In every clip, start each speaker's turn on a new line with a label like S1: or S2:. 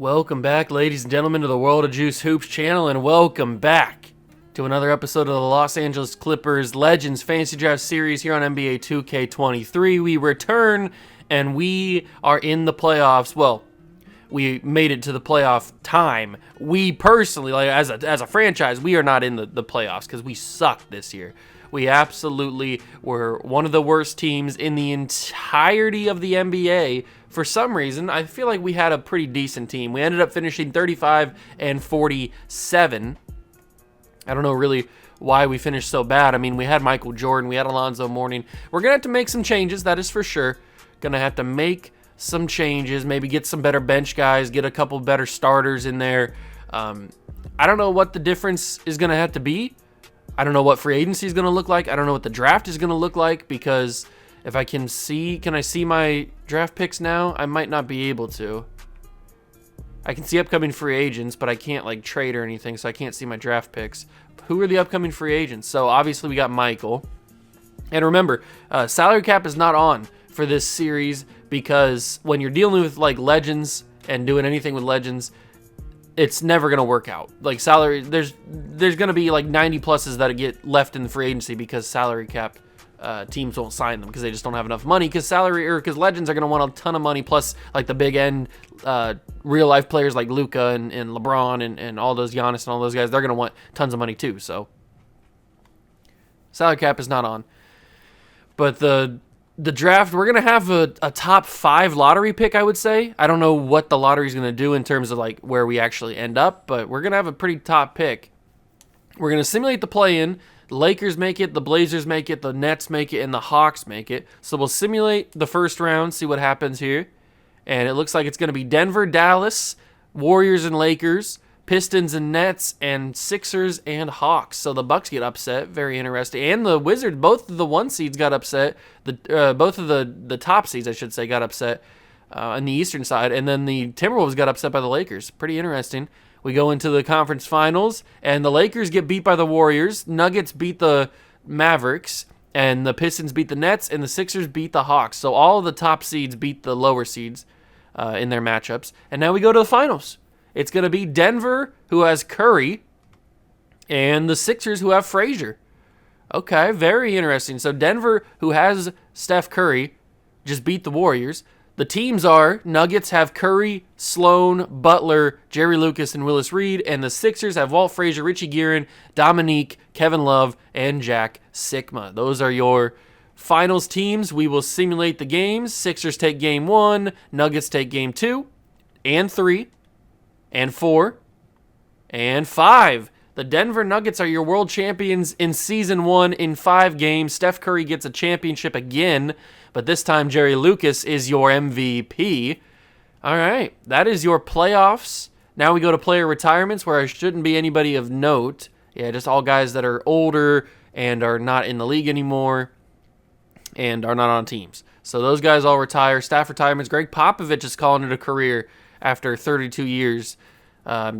S1: Welcome back, ladies and gentlemen, to the World of Juice Hoops channel, and welcome back to another episode of the Los Angeles Clippers Legends Fantasy Draft Series here on NBA 2K23. We return, and we are in the playoffs. Well, we made it to the playoff time. We personally, as a franchise, we are not in the playoffs because we sucked this year. We absolutely were one of the worst teams in the entirety of the NBA. For some reason, I feel like we had a pretty decent team. We ended up finishing 35-47. I don't know really why we finished so bad. I mean, we had Michael Jordan, we had Alonzo Mourning. We're going to have to make some changes, that is for sure. Going to have to make some changes, maybe get some better bench guys, get a couple better starters in there. I don't know what the difference is going to have to be. I don't know what free agency is going to look like. I don't know what the draft is going to look like, because if I can I see my draft picks now? I might not be able to. I can see upcoming free agents, but I can't trade or anything, so I can't see my draft picks. Who are the upcoming free agents? So obviously we got Michael. And remember, salary cap is not on for this series, because when you're dealing with legends and doing anything with legends, it's never going to work out. Salary, there's going to be 90 pluses that get left in the free agency because salary cap teams won't sign them because they just don't have enough money, because legends are going to want a ton of money, plus the big end real life players like Luka and LeBron and all those Giannis and all those guys, they're going to want tons of money too. So salary cap is not on. But the draft, we're going to have a top 5 lottery pick, I would say. I don't know what the lottery is going to do in terms of where we actually end up, but we're going to have a pretty top pick. We're going to simulate the play-in. The Lakers make it, the Blazers make it, the Nets make it, and the Hawks make it. So we'll simulate the first round, see what happens here. And it looks like it's going to be Denver, Dallas, Warriors and Lakers, Pistons and Nets, and Sixers and Hawks. So the Bucks get upset. Very interesting. And the Wizards, both of the 1 seeds got upset. Both of the top seeds, I should say, got upset on the eastern side. And then the Timberwolves got upset by the Lakers. Pretty interesting. We go into the conference finals, and the Lakers get beat by the Warriors. Nuggets beat the Mavericks, and the Pistons beat the Nets, and the Sixers beat the Hawks. So all of the top seeds beat the lower seeds in their matchups. And now we go to the finals. It's going to be Denver, who has Curry, and the Sixers, who have Frazier. Okay, very interesting. So Denver, who has Steph Curry, just beat the Warriors. The teams are Nuggets have Curry, Sloan, Butler, Jerry Lucas, and Willis Reed, and the Sixers have Walt Frazier, Richie Guerin, Dominique, Kevin Love, and Jack Sikma. Those are your finals teams. We will simulate the games. Sixers take game 1, Nuggets take game 2, and 3, and 4, and 5. The Denver Nuggets are your world champions in Season 1 in 5 games. Steph Curry gets a championship again, but this time Jerry Lucas is your MVP. All right, that is your playoffs. Now we go to player retirements, where there shouldn't be anybody of note. Yeah, just all guys that are older and are not in the league anymore and are not on teams. So those guys all retire. Staff retirements. Greg Popovich is calling it a career after 32 years. A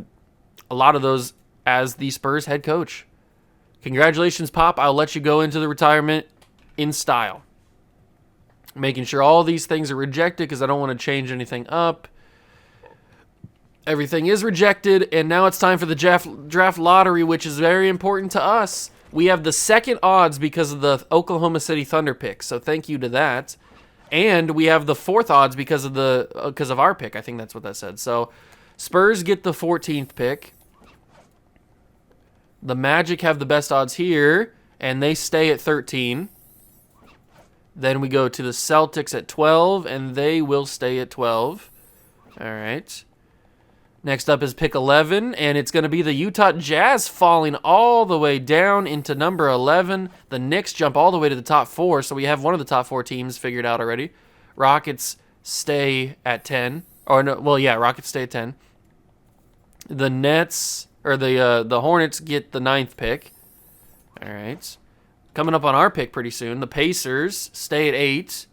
S1: lot of those as the Spurs head coach. Congratulations, Pop. I'll let you go into the retirement in style. Making sure all these things are rejected because I don't want to change anything up. Everything is rejected, and now it's time for the draft lottery, which is very important to us. We have the second odds because of the Oklahoma City Thunder pick, so thank you to that. And we have the 4th odds because of our pick. I think that's what that said. So Spurs get the 14th pick. The Magic have the best odds here, and they stay at 13. Then we go to the Celtics at 12, and they will stay at 12. All right. Next up is pick 11, and it's going to be the Utah Jazz falling all the way down into number 11. The Knicks jump all the way to the top 4, so we have one of the top 4 teams figured out already. Rockets stay at 10. Rockets stay at 10. The Nets, or the Hornets get the 9th pick. All right. Coming up on our pick pretty soon, the Pacers stay at 8.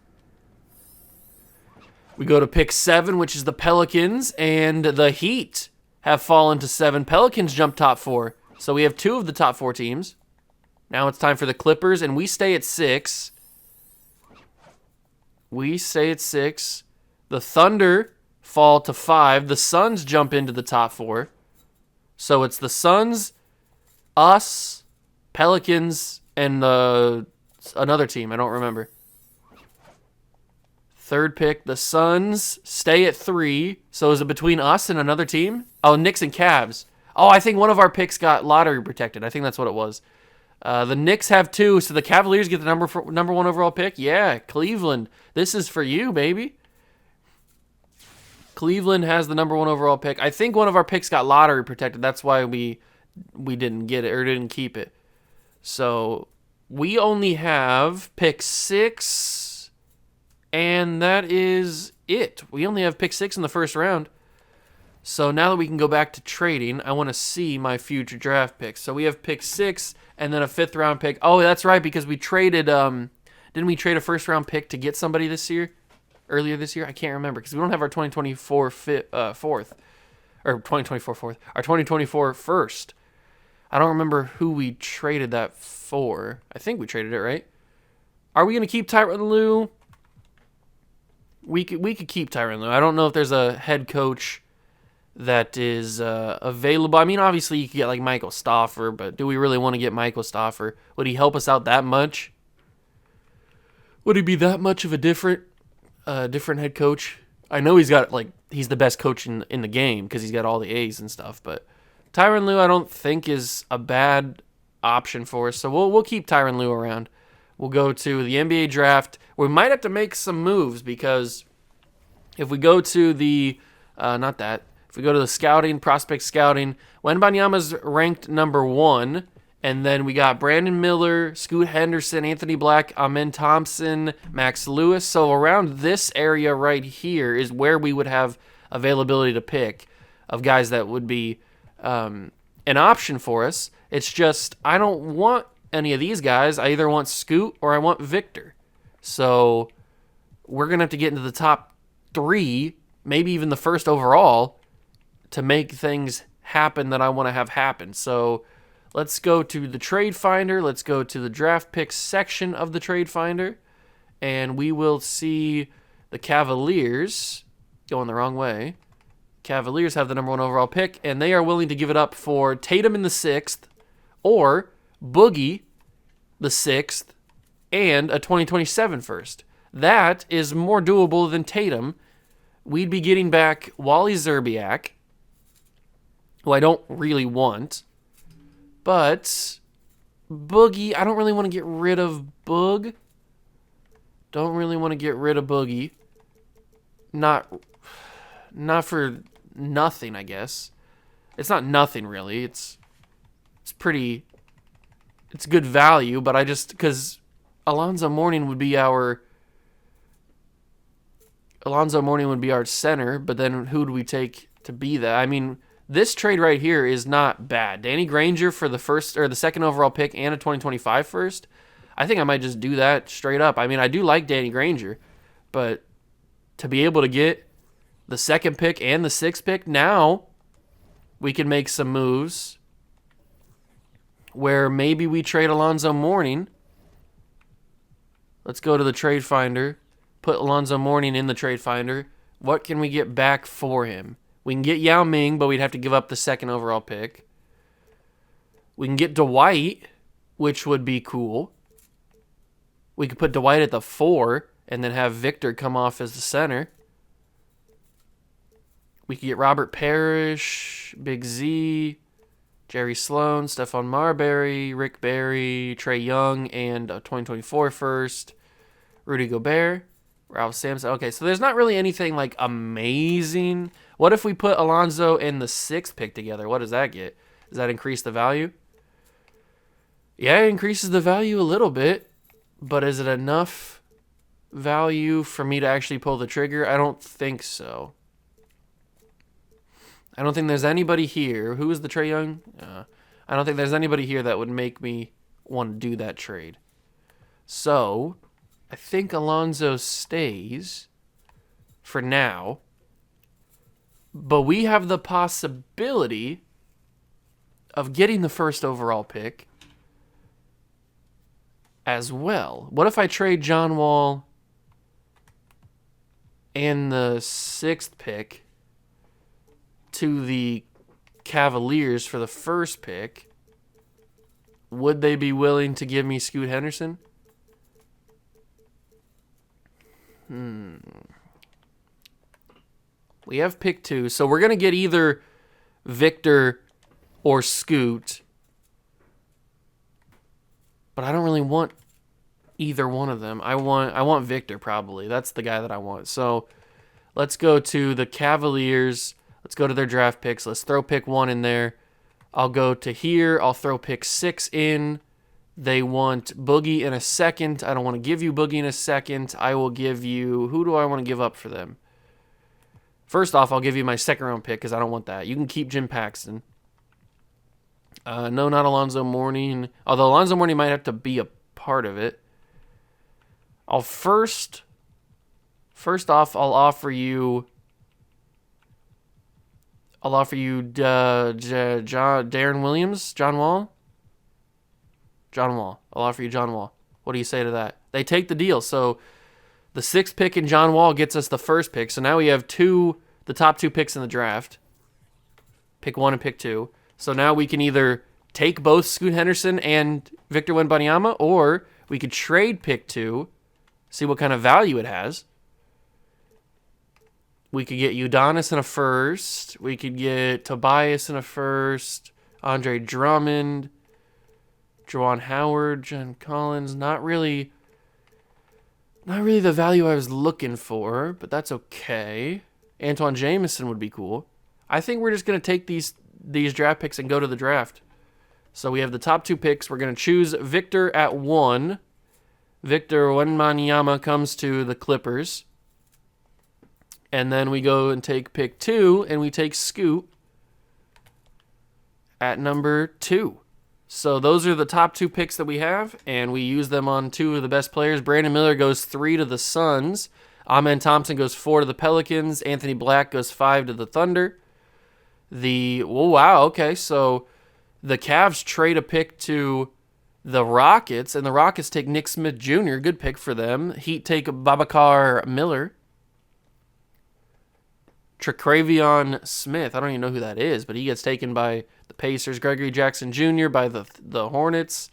S1: We go to pick 7, which is the Pelicans, and the Heat have fallen to 7. Pelicans jump top 4. So we have 2 of the top 4 teams. Now it's time for the Clippers, and we stay at 6. The Thunder fall to 5. The Suns jump into the top 4. So it's the Suns, us, Pelicans, and another team. I don't remember. Third pick, the Suns stay at 3. So is it between us and another team? Oh, Knicks and Cavs. Oh, I think one of our picks got lottery protected. I think that's what it was. The Knicks have 2, so the Cavaliers get the number 1 overall pick. Yeah, Cleveland. This is for you, baby. Cleveland has the number 1 overall pick. I think one of our picks got lottery protected. That's why we didn't get it or didn't keep it. So we only have pick 6, and that is it. We only have pick 6 in the first round. So now that we can go back to trading, I want to see my future draft picks. So we have pick 6 and then a 5th round pick. Oh, that's right, because we traded, didn't we trade a first round pick to get somebody this year? Earlier this year? I can't remember because we don't have our 2024 fourth. Or 2024 fourth. Our 2024 first. I don't remember who we traded that for. I think we traded it, right? Are we going to keep Tyronn Lue? We could keep Tyronn Lue. I don't know if there's a head coach that is available. I mean, obviously you could get like Michael Stoffer, but do we really want to get Michael Stoffer? Would he help us out that much? Would he be that much of a different head coach? I know he's the best coach in the game because he's got all the A's and stuff, but Tyronn Lue I don't think is a bad option for us, so we'll keep Tyronn Lue around. We'll go to the NBA draft. We might have to make some moves because if we go to the if we go to the scouting, prospect scouting, Wembanyama's ranked number 1. And then we got Brandon Miller, Scoot Henderson, Anthony Black, Amen Thompson, Max Lewis. So around this area right here is where we would have availability to pick of guys that would be an option for us. It's just I don't want any of these guys. I either want Scoot or I want Victor. So we're going to have to get into the top 3, maybe even the first overall, to make things happen that I want to have happen. So let's go to the Trade Finder. Let's go to the draft picks section of the Trade Finder. And we will see the Cavaliers going the wrong way. Cavaliers have the number 1 overall pick, and they are willing to give it up for Tatum in the 6th, or Boogie the 6th, and a 2027 first. That is more doable than Tatum. We'd be getting back Wally Zerbiak, who I don't really want. But Boogie, I don't really want to get rid of Boog. Don't really want to get rid of Boogie. Not for nothing, I guess. It's not nothing, really. It's good value, but because Alonzo Mourning would be our center, but then who do we take to be that? I mean, this trade right here is not bad. Danny Granger for the first or the 2nd overall pick and a 2025 first. I think I might just do that straight up. I mean, I do like Danny Granger, but to be able to get the 2nd pick and the 6th pick, now we can make some moves where maybe we trade Alonzo Mourning. Let's go to the Trade Finder. Put Alonzo Mourning in the Trade Finder. What can we get back for him? We can get Yao Ming, but we'd have to give up the 2nd overall pick. We can get Dwight, which would be cool. We could put Dwight at the 4 and then have Victor come off as the center. We could get Robert Parrish, Big Z, Jerry Sloan, Stephon Marbury, Rick Barry, Trae Young, and a 2024 first. Rudy Gobert, Ralph Sampson. Okay, so there's not really anything like amazing. What if we put Alonzo and the 6th pick together? What does that get? Does that increase the value? Yeah, it increases the value a little bit, but is it enough value for me to actually pull the trigger? I don't think so. I don't think there's anybody here. Who is the Trae Young? I don't think there's anybody here that would make me want to do that trade. So I think Alonzo stays for now. But we have the possibility of getting the 1st overall pick as well. What if I trade John Wall and the 6th pick to the Cavaliers for the first pick, would they be willing to give me Scoot Henderson? We have pick 2, so we're going to get either Victor or Scoot. But I don't really want either one of them. I want Victor probably. That's the guy that I want. So let's go to the Cavaliers. Let's go to their draft picks. Let's throw pick 1 in there. I'll go to here. I'll throw pick 6 in. They want Boogie in a second. I don't want to give you Boogie in a second. I will give you... Who do I want to give up for them? First off, I'll give you my second-round pick because I don't want that. You can keep Jim Paxton. No, not Alonzo Mourning. Although Alonzo Mourning might have to be a part of it. I'll first off, I'll offer you Darren Williams, John Wall. I'll offer you John Wall. What do you say to that? They take the deal. So the 6th pick in John Wall gets us the first pick. So now we have the top 2 picks in the draft. Pick 1 and pick 2. So now we can either take both Scoot Henderson and Victor Wembanyama, or we could trade pick 2, see what kind of value it has. We could get Udonis in a first. We could get Tobias in a first. Andre Drummond. Juwan Howard. John Collins. Not really the value I was looking for, but that's okay. Antoine Jameson would be cool. I think we're just going to take these draft picks and go to the draft. So we have the top 2 picks. We're going to choose Victor at 1. Victor Wembanyama comes to the Clippers. And then we go and take pick 2, and we take Scoot at number 2. So those are the top 2 picks that we have, and we use them on 2 of the best players. Brandon Miller goes 3 to the Suns. Amen Thompson goes 4 to the Pelicans. Anthony Black goes 5 to the Thunder. Okay, so the Cavs trade a pick to the Rockets, and the Rockets take Nick Smith Jr., good pick for them. Heat take Babacar Miller. Traquavion Smith, I don't even know who that is, but he gets taken by the Pacers. Gregory Jackson Jr. by the Hornets.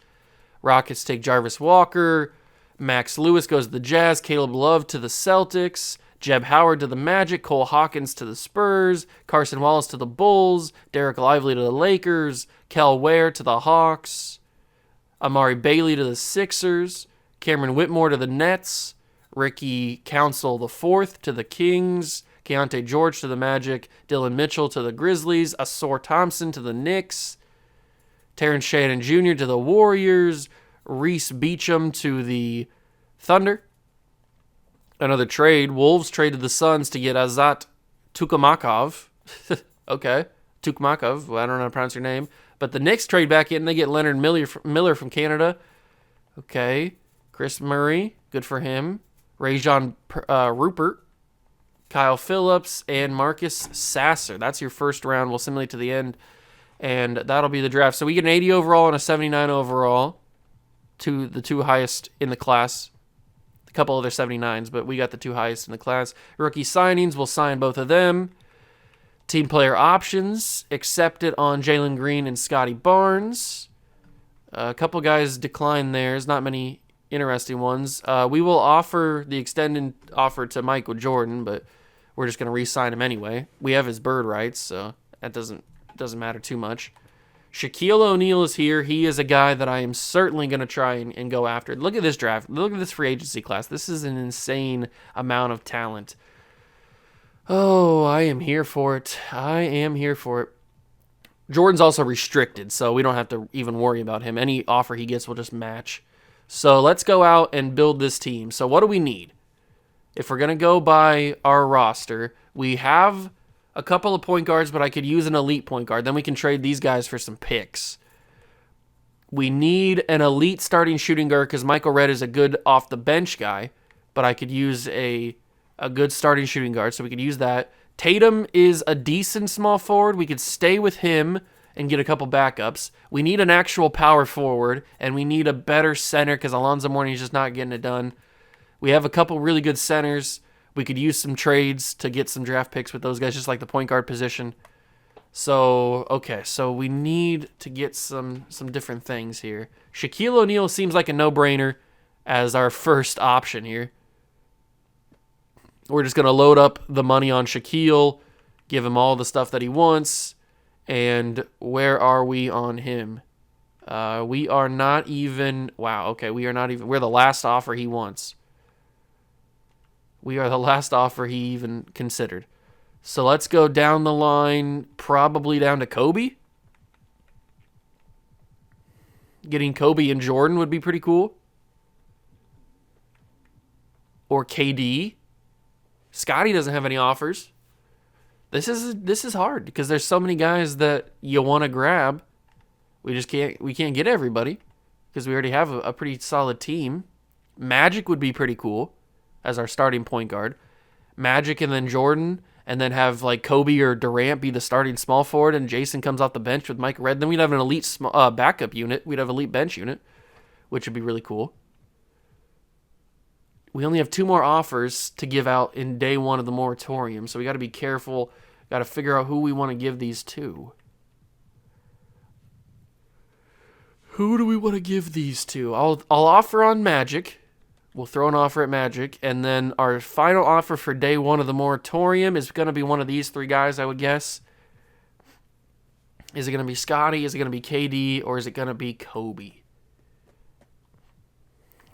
S1: Rockets take Jarvis Walker. Max Lewis goes to the Jazz. Caleb Love to the Celtics. Jeb Howard to the Magic. Cole Hawkins to the Spurs. Carson Wallace to the Bulls. Derek Lively to the Lakers. Kel Ware to the Hawks. Amari Bailey to the Sixers. Cameron Whitmore to the Nets. Ricky Council IV to the Kings. Keontae George to the Magic. Dylan Mitchell to the Grizzlies. Asor Thompson to the Knicks. Terrence Shannon Jr. to the Warriors. Reese Beecham to the Thunder. Another trade. Wolves traded the Suns to get Azat Tukamakov. Okay. Tukmakov. Well, I don't know how to pronounce your name. But the Knicks trade back in. They get Leonard Miller from Canada. Okay. Chris Murray. Good for him. Rajon Rupert. Kyle Phillips. And Marcus Sasser. That's your first round. We'll simulate to the end. And that'll be the draft. So we get an 80 overall and a 79 overall. The two highest in the class. A couple other 79s, but we got the 2 highest in the class. Rookie signings, we'll sign both of them. Team player options, accepted on Jalen Green and Scotty Barnes. A couple guys declined there. There's not many interesting ones. We will offer the extended offer to Michael Jordan, but we're just going to re-sign him anyway. We have his bird rights, so that doesn't matter too much. Shaquille O'Neal is here. He is a guy that I am certainly going to try and go after. Look at this draft. Look at this free agency class. This is an insane amount of talent. Oh, I am here for it. Jordan's also restricted, so we don't have to even worry about him. Any offer he gets will just match. So let's go out and build this team. So what do we need? If we're going to go by our roster, we have a couple of point guards, but I could use an elite point guard. Then we can trade these guys for some picks. We need an elite starting shooting guard because Michael Redd is a good off-the-bench guy, but I could use a good starting shooting guard, so we could use that. Tatum is a decent small forward. We could stay with him and get a couple backups. We need an actual power forward, and we need a better center because Alonzo Mourning is just not getting it done. We have a couple really good centers. We could use some trades to get some draft picks with those guys, just like the point guard position. So, okay, so we need to get some different things here. Shaquille O'Neal seems like a no-brainer as our first option here. We're just going to load up the money on Shaquille, give him all the stuff that he wants, and where are we on him? We are not even... Wow, okay, we are not even... We're the last offer he wants. We are the last offer he even considered. So let's go down the line, probably down to Kobe. Getting Kobe and Jordan would be pretty cool. Or KD. Scotty doesn't have any offers. This is hard because there's so many guys that you want to grab. We can't get everybody because we already have a pretty solid team. Magic would be pretty cool as our starting point guard. Magic and then Jordan, and then have like Kobe or Durant be the starting small forward, and Jason comes off the bench with Mike Red. Then we'd have an elite backup unit. We'd have an elite bench unit, which would be really cool. We only have 2 more offers to give out in day 1 of the moratorium, so we got to be careful. Got to figure out who we want to give these to. Who do we want to give these to? I'll offer on Magic. We'll throw an offer at Magic, and then our final offer for day 1 of the moratorium is going to be one of these 3 guys, I would guess. Is it going to be Scotty? Is it going to be KD? Or is it going to be Kobe?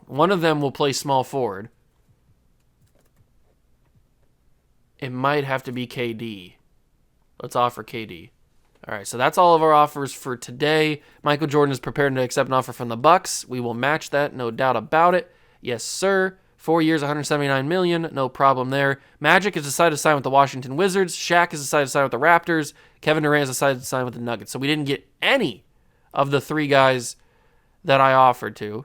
S1: One of them will play small forward. It might have to be KD. Let's offer KD. All right, so that's all of our offers for today. Michael Jordan is prepared to accept an offer from the Bucks. We will match that, no doubt about it. Yes, sir. 4 years, $179 million. No problem there. Magic has decided to sign with the Washington Wizards. Shaq has decided to sign with the Raptors. Kevin Durant has decided to sign with the Nuggets. So we didn't get any of the 3 guys that I offered to.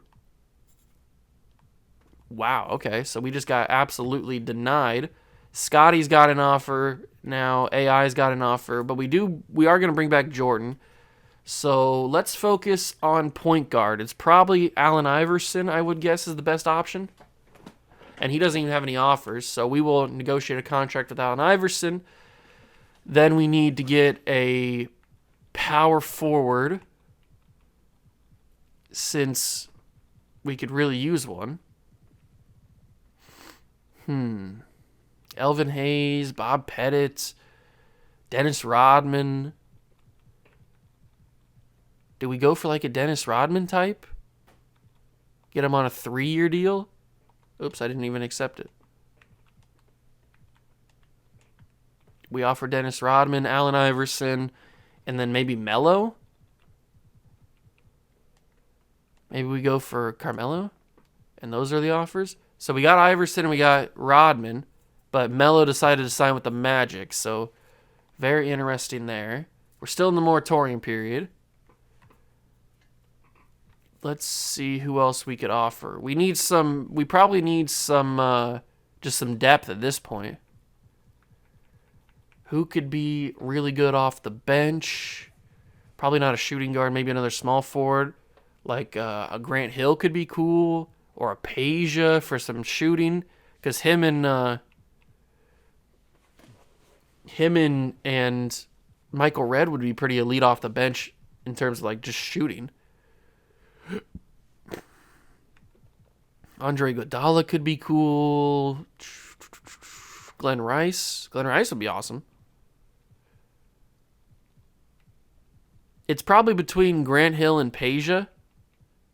S1: Wow, okay. So we just got absolutely denied. Scotty's got an offer now. AI's got an offer. But we are going to bring back Jordan. So let's focus on point guard. It's probably Allen Iverson, I would guess, is the best option. And he doesn't even have any offers, so we will negotiate a contract with Allen Iverson. Then we need to get a power forward, since we could really use one. Elvin Hayes, Bob Pettit, Dennis Rodman. Do we go for like a Dennis Rodman type? Get him on a 3-year deal? Oops, I didn't even accept it. We offer Dennis Rodman, Allen Iverson, and then maybe Melo? Maybe we go for Carmelo? And those are the offers? So we got Iverson and we got Rodman, but Melo decided to sign with the Magic, so very interesting there. We're still in the moratorium period. Let's see who else we could offer. We probably need some, just some depth at this point. Who could be really good off the bench? Probably not a shooting guard, maybe another small forward. Like a Grant Hill could be cool, or a Peja for some shooting. Because him and Michael Redd would be pretty elite off the bench in terms of like just shooting. Andre Iguodala could be cool. Glenn Rice would be awesome. It's probably between Grant Hill and Peja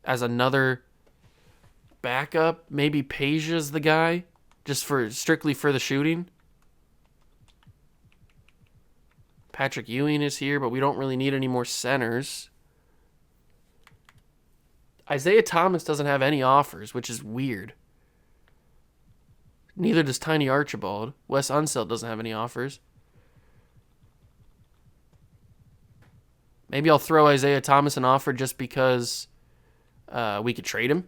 S1: as another backup. Maybe Peja's the guy, just strictly for the shooting. Patrick Ewing is here, but we don't really need any more centers. Isaiah Thomas doesn't have any offers, which is weird. Neither does Tiny Archibald. Wes Unseld doesn't have any offers. Maybe I'll throw Isaiah Thomas an offer just because we could trade him.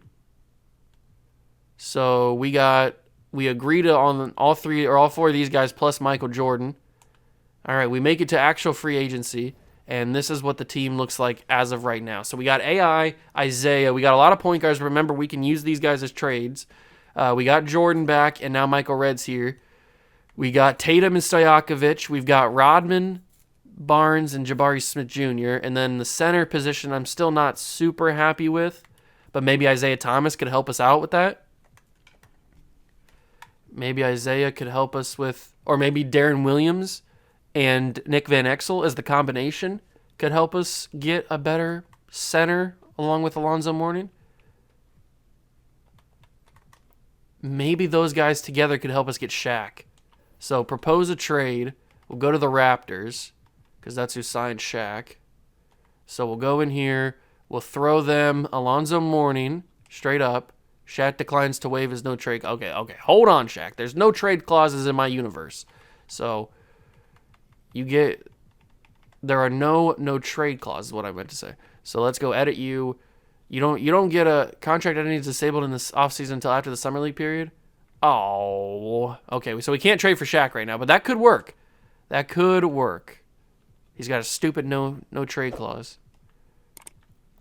S1: So we agreed on all 3 or all 4 of these guys plus Michael Jordan. All right, we make it to actual free agency. And this is what the team looks like as of right now. So we got AI, Isaiah. We got a lot of point guards. Remember, we can use these guys as trades. We got Jordan back, and now Michael Redd's here. We got Tatum and Stojakovic. We've got Rodman, Barnes, and Jabari Smith Jr. And then the center position, I'm still not super happy with, but maybe Isaiah Thomas could help us out with that. Maybe Isaiah could help us with, or maybe Darren Williams and Nick Van Exel as the combination could help us get a better center along with Alonzo Mourning. Maybe those guys together could help us get Shaq. So propose a trade. We'll go to the Raptors because that's who signed Shaq. So we'll go in here. We'll throw them Alonzo Mourning straight up. Shaq declines to waive his no trade. Okay. Hold on, Shaq. There's no trade clauses in my universe. So you get, there are no trade clauses, what I meant to say. So let's go edit you. You don't get a contract identity disabled in this offseason until after the summer league period. Oh, okay. So we can't trade for Shaq right now, but that could work. That could work. He's got a stupid no trade clause.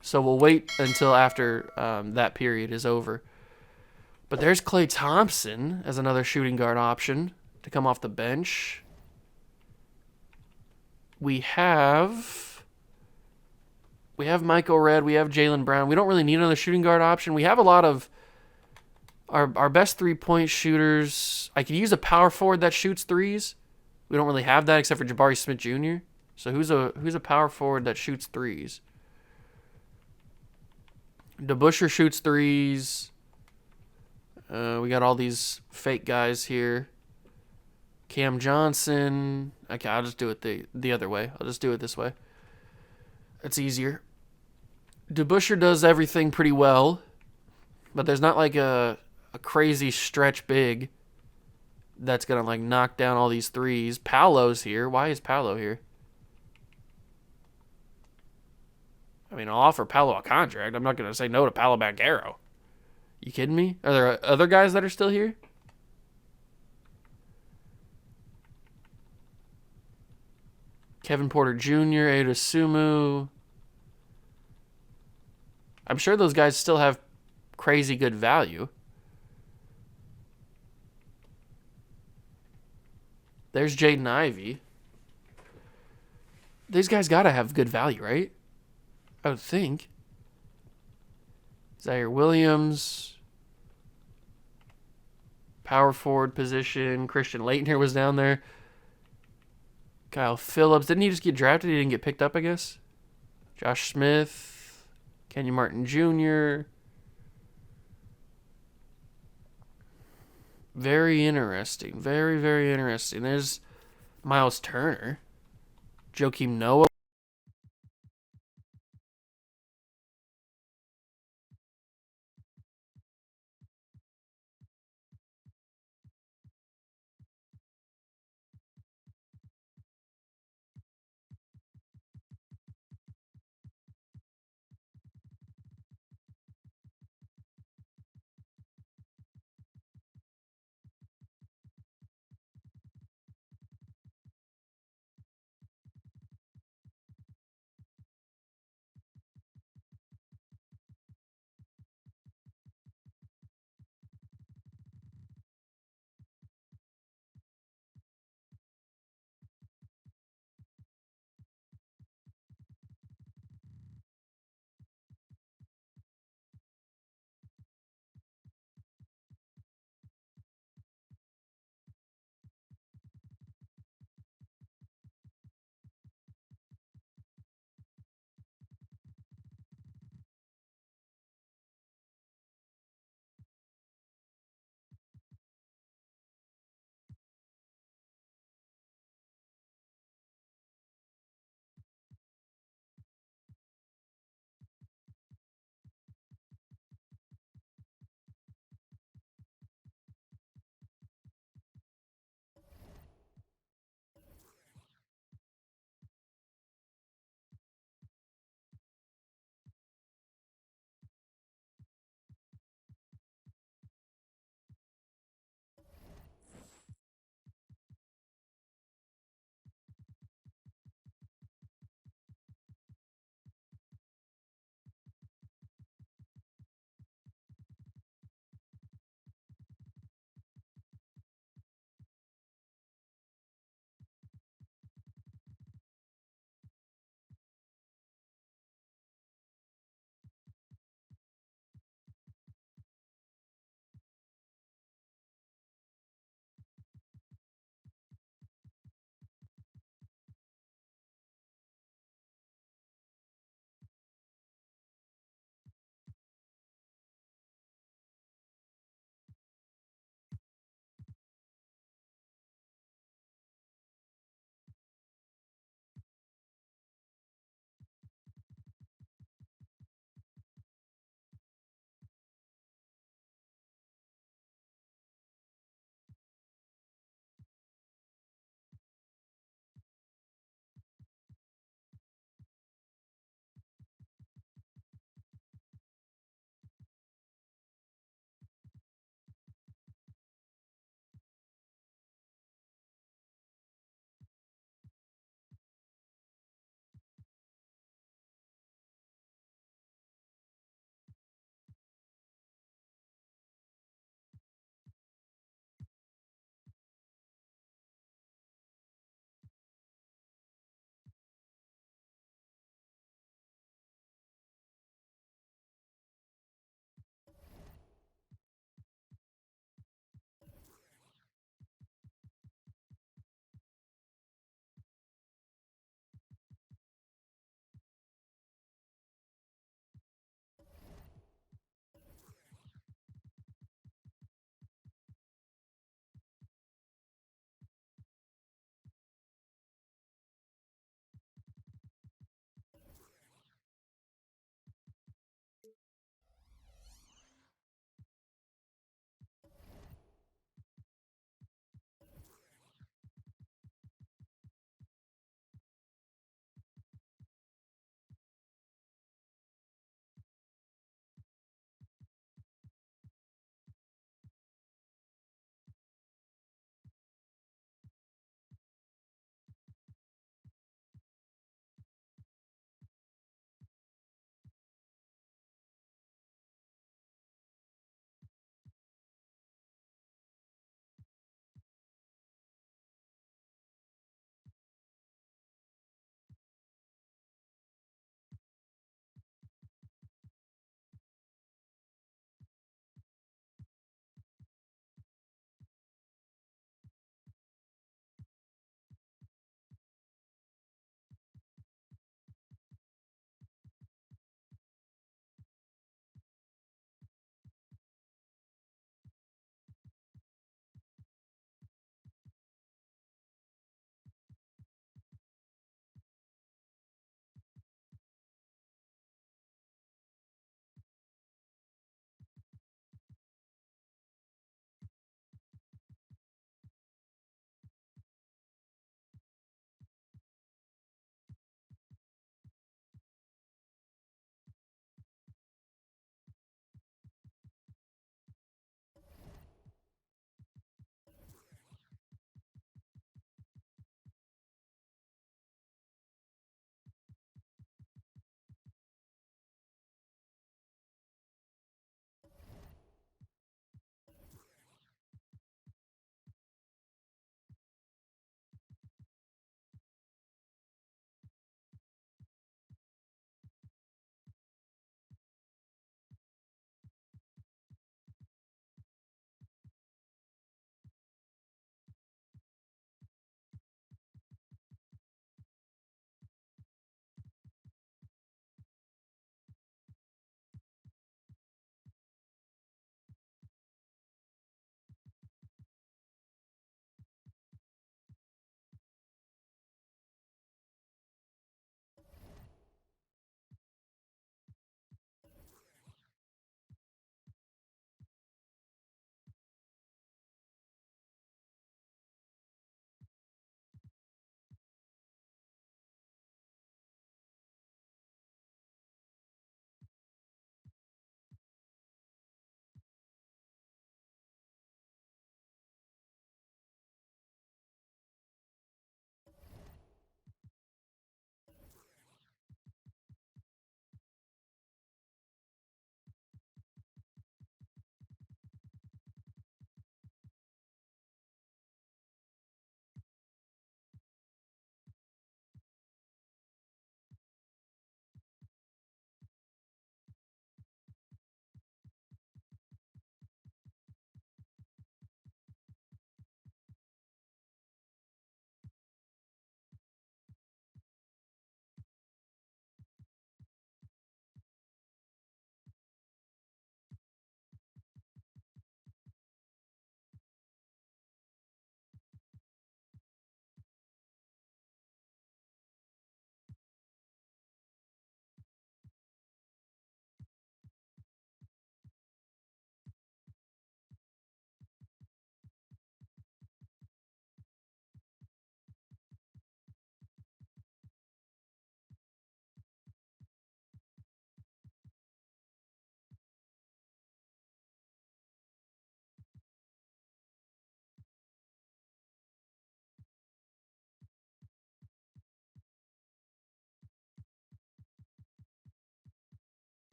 S1: So we'll wait until after that period is over. But there's Klay Thompson as another shooting guard option to come off the bench. We have Michael Redd. We have Jaylen Brown. We don't really need another shooting guard option. We have a lot of our best three-point shooters. I could use a power forward that shoots threes. We don't really have that except for Jabari Smith Jr. So who's a power forward that shoots threes? DeBuscher shoots threes. We got all these fake guys here. Cam Johnson. Okay, I'll just do it the other way. I'll just do it this way. It's easier. DeBuscher does everything pretty well, but there's not like a crazy stretch big that's going to like knock down all these threes. Paolo's here. Why is Paolo here? I mean, I'll offer Paolo a contract. I'm not going to say no to Paolo Banchero. You kidding me? Are there other guys that are still here? Kevin Porter Jr., Ada Sumu. I'm sure those guys still have crazy good value. There's Jaden Ivey. These guys got to have good value, right? I would think. Zaire Williams. Power forward position. Christian Laettner was down there. Kyle Phillips. Didn't he just get drafted? He didn't get picked up, I guess. Josh Smith. Kenyon Martin Jr. Very interesting. Very, very interesting. There's Miles Turner. Joakim Noah.